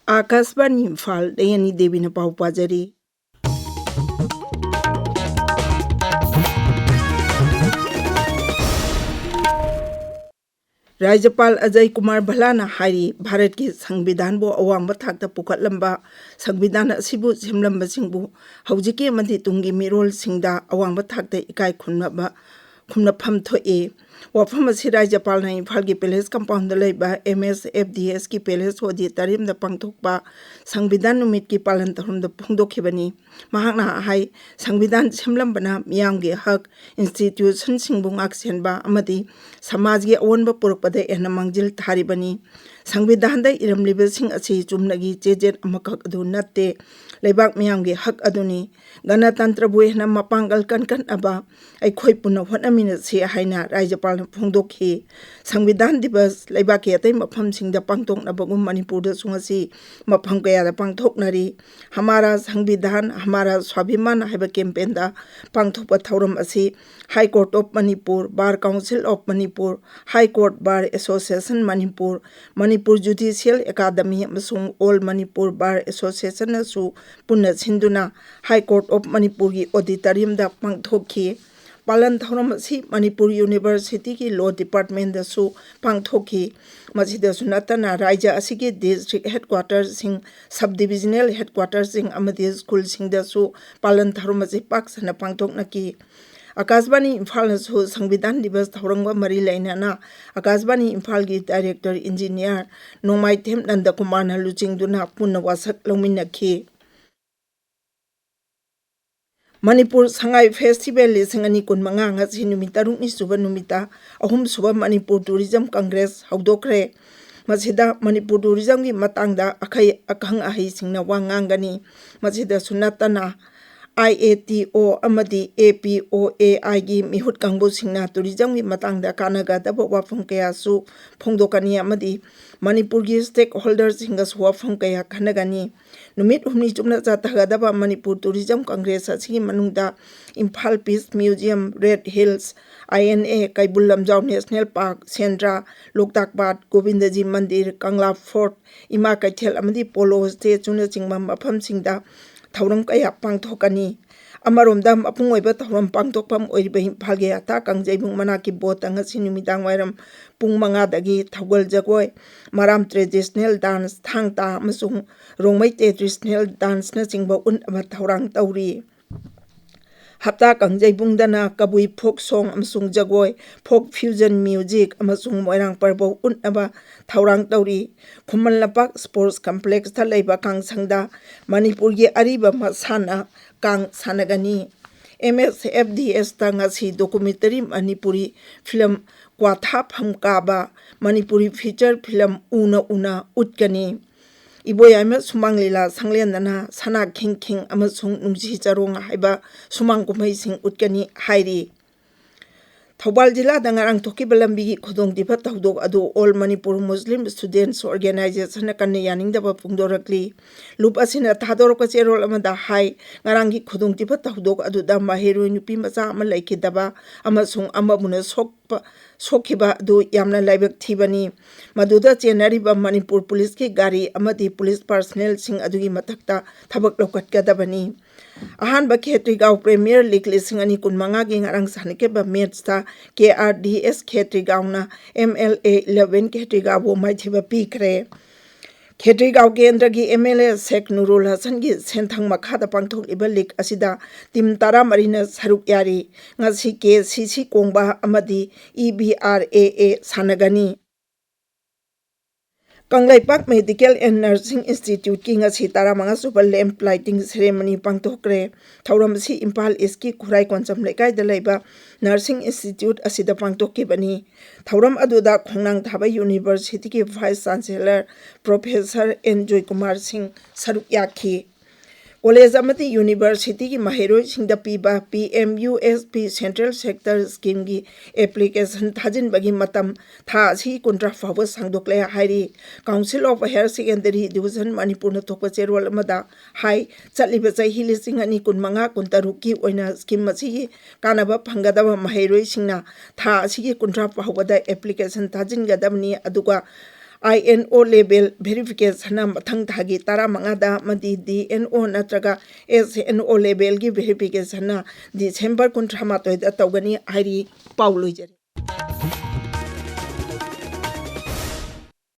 आकाशवाणी इम्फाल नयनी देवी ने पाव पाजरी। राज्यपाल अजय कुमार भल्लाना हारी भारत की संविधान बो अवांग थाकता पुखटलंबा संविधान असिबु सेमलंबा सिंबु हौजिके मधि तुंगी मिरोल सिंगदा अवांग थाकता इकाई खुमनफम थोए वफम असि राज्यपाल ना इम्फाल की पैलेस कंपाउंड लेबा MSFDS की पैलेस होदी तारीम द पांगथोकबा संविधान नुमित की पालन तरुम द फोंदोखिबनी महाकना हाई संविधान सेमलंबना मियामगे हक इंस्टीट्यूशन सिंबु ngaksenba amadi समाज की अवनब पुरपद एन मंजिल थारिबनी संविधान द इरमलिबा सिंग असि चुमनगी चेजेट अमखक अदु नत्ते लेबाक मियामगे हक अदुनी गणतंत्र बु हेन मपांगल कनकन अबा अखोय पुन होनमिन से हाइना राज्यपाल फोंदोखि संविधान दिवस लेबाक के अतै मफम सिंग द पांगथोकनबगु मणिपुर द सुंगसी मफम कया द पांगथोकनरी हमारा संविधान हमारा स्वाभिमान हाइबा कैंपेन दा पांगथोकपा थौरम असि high court of Manipur bar council of Manipur high court bar association Manipur Manipur judicial academy अमसुंग ऑल मणिपुर बार एसोसिएशन सु पुन्ना सिंधुना हाई कोर्ट ऑफ मणिपुर की ऑडिटोरियम दा पांगथोकि पालन थौरम असि मणिपुर यूनिवर्सिटी की लॉ डिपार्टमेंट दसु पांगथोकि मसिदसु नतना राज्य असि की डिस्ट्रिक्ट हेडक्वार्टर सिंग सब डिविजनल हेडक्वार्टर सिंग अमदि स्कूल सिंग दसु पालन थौरम असि पाक्सना पांगथोकनकी आकाशवाणी इम्फाल संविधान दिवस थौरंग मरी लेना आकाशवाणी इम्फाल की डायरेक्टर इंजीनियर नोमाइथेम नंद कुमार लुचिंगदुना पुनः वासक लौमिनखी मणिपुर संगाई फेस्टिवल लिंग कुनमंगा ngasi नुमित तरुकनी सुबह नुमिता अहुम सुबह मणिपुर टूरिज्म कांग्रेस हौदोखरे मसिदा मणिपुर टूरिज्म की मतंगदा अखै अखंग अहै सिंगना वा nganggani मसिदा सुनतना IATO अमदी APOAI की मिहुत कांगबो सिंगना टूरिज्म की मतंगदा कानगदब वाफम कयासु फोंदोकनी अमदी मणिपुर की स्टेक होल्डर सिंगस वाफम कया खनगनी नुमित हुमनी चुमना जातगदब मणिपुर टूरिज्म कांग्रेस असि मनुंगदा Imphal peace museum red hills INA Keibul Lamjao national park Sendra Loktak बाट गोविंदजी मंदिर कंगला फोर्ट इमा कैथेल अमदी पोलो स्टेचुना चिंगमा मफम सिंगदा थौरम कया पांगथोकनी अमरोमदा मपुंग ओइबा थौरम पांगथोकपम ओइबा इम्फाल गे अता कांगजैबुंग मना की बोत ngasi नुमिदांग वाइरम पुंग मंगा दगी थौगल जगोय मराम ट्रेडिशनल डांस थांगता अमसुंग रोंगमै ट्रेडिशनल डांस न चिंगबा उन अमा थौरांग तौरी हप्ता कांगजैबुंगदना कबुई फोक सॉन्ग अमसुंग जगोय फोक फ्यूजन म्यूजिक अमसुंग मोइरांग परबो उन अमा थौरांग तौरी खुमन लपाक स्पोर्ट्स कॉम्प्लेक्स था लेबा कांगसंगदा मणिपुर की अरीबा मसाना कांग सानगनी MSFDS ता ngasi डॉक्यूमेंटरी मणिपुरी फिल्म क्वाथा फमकाबा मणिपुरी फीचर फिल्म उना उना उटकनी इबोयाम सुमांग लीला संगलेंदना सना खिंग खिंग अमसुंग नुंजी चरोंग हाइबा सुमांग कुमई सिंग उटकनी हाइरी थौबाल जिला दंगारंग थोकी बलंबी की खुदोंग दिफा तौदोक अदो all Manipur Muslim students organisation कन्ने यानिंगदबा पुंगदोरकली लुप असिना थादोरक चेरोल अमदा हाई ngarang की खुदोंग दिफा तौदोक अदुदा माहेरोय नुपी मचा अमा लैखिदबा अमसुंग अमबुना सोखिबा अदु यामना लाइबक थीबनी मदुदा चेनरिबा मणिपुर पुलिस की गाड़ी अमदी पुलिस पर्सनल सिंग अदुगी मथक्ता थबक लौकटकदबनी अहानबा खेत्रीगांव प्रीमियर लीग लिसिंग अनि कुनमंगा की ngarang सानकेबा मैच था KRDS खेत्रीगांवना MLA 11 खेत्रीगांव माइथिबा पीखरे खेत्रीगांव केंद्र की MLA शेख नुरुल हसन की सेंथंग मखादा पांगथोकलिबा लीग असिदा टीम तारा मरीना सरुक यारी ngasi KCC कोंगबा अमदी EBRAA सानगनी Kangleipak medical and nursing institute की ngasi तारामंगा सुपर लैंप लाइटिंग सेरेमनी पांगथोकरे थौरम सि इम्फाल ईस्ट की खुराई कोंचम लेकाइदा लेबा नर्सिंग इंस्टीट्यूट असिदा पांगथोकखिबनी थौरम अदुदा खोंगनांग थाबा यूनिवर्सिटी की vice chancellor professor N Joy Kumar Singh सरुक याखी कॉलेज अमदी यूनिवर्सिटी की महेरोय सिंह द पीबा PMUSP सेंट्रल सेक्टर स्कीम की एप्लीकेशन थाजिनबगी मतम था असि कुंट्रा फाव सांगदोकले हाइरी council of higher secondary education Manipur न थोकपा चेरोल अमदा हाई चलिबा चही लिसिंग अनि कुनमंगा कुंतरुक की ओइना स्कीम असि कानबा फंगदबा महेरोय सिंगना था असि कुंट्रा फावदा application थाजिनगदबनी अदुगा INO level verification mathang thagi tara mangada madi DNO natraga SNO level gi verification na December 18 da tawgani hairi paulujari